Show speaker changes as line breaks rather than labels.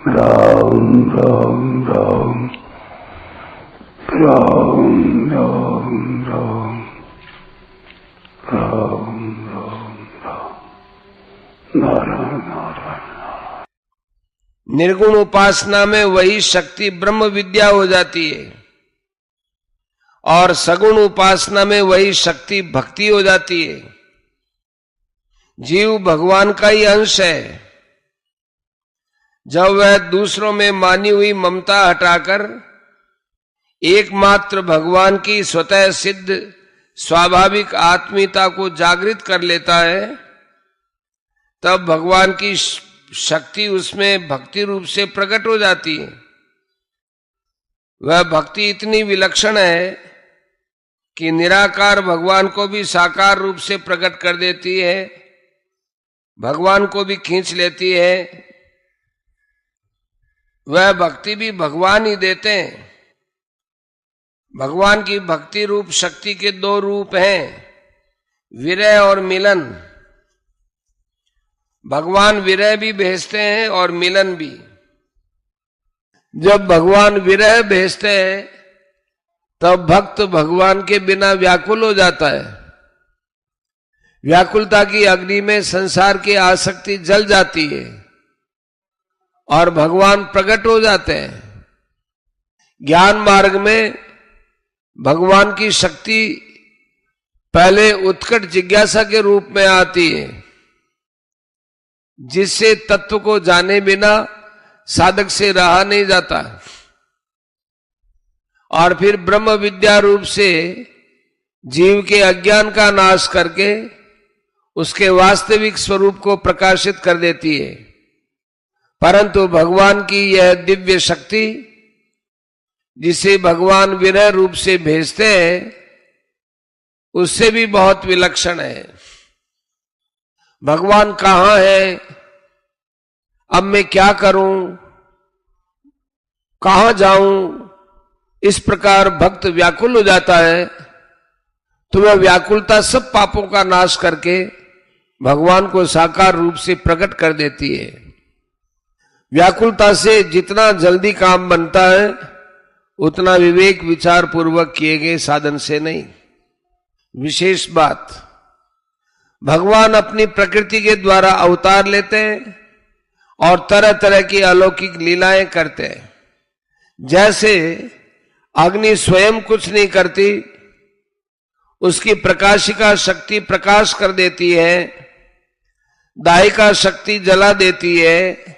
राम राम राम राम राम राम राम राम राम नारायण नारायण।
निर्गुण उपासना में वही शक्ति ब्रह्म विद्या हो जाती है और सगुण उपासना में वही शक्ति भक्ति हो जाती है। जीव भगवान का ही अंश है। जब वह दूसरों में मानी हुई ममता हटाकर एकमात्र भगवान की स्वतः सिद्ध स्वाभाविक आत्मीयता को जागृत कर लेता है, तब भगवान की शक्ति उसमें भक्ति रूप से प्रकट हो जाती है। वह भक्ति इतनी विलक्षण है कि निराकार भगवान को भी साकार रूप से प्रकट कर देती है, भगवान को भी खींच लेती है। वह भक्ति भी भगवान ही देते हैं। भगवान की भक्ति रूप शक्ति के दो रूप हैं, विरह और मिलन। भगवान विरह भी भेजते हैं और मिलन भी। जब भगवान विरह भेजते हैं तब भक्त भगवान के बिना व्याकुल हो जाता है। व्याकुलता की अग्नि में संसार की आसक्ति जल जाती है और भगवान प्रकट हो जाते हैं। ज्ञान मार्ग में भगवान की शक्ति पहले उत्कट जिज्ञासा के रूप में आती है, जिससे तत्व को जाने बिना साधक से रहा नहीं जाता, और फिर ब्रह्म विद्या रूप से जीव के अज्ञान का नाश करके उसके वास्तविक स्वरूप को प्रकाशित कर देती है। परंतु भगवान की यह दिव्य शक्ति, जिसे भगवान विरह रूप से भेजते हैं, उससे भी बहुत विलक्षण है। भगवान कहाँ है, अब मैं क्या करूं, कहां जाऊं, इस प्रकार भक्त व्याकुल हो जाता है, तो वह व्याकुलता सब पापों का नाश करके भगवान को साकार रूप से प्रकट कर देती है। व्याकुलता से जितना जल्दी काम बनता है उतना विवेक विचार पूर्वक किए गए साधन से नहीं। विशेष बात, भगवान अपनी प्रकृति के द्वारा अवतार लेते हैं और तरह तरह की अलौकिक लीलाएं करते हैं। जैसे अग्नि स्वयं कुछ नहीं करती, उसकी प्रकाशिका शक्ति प्रकाश कर देती है, दाहिका शक्ति जला देती है,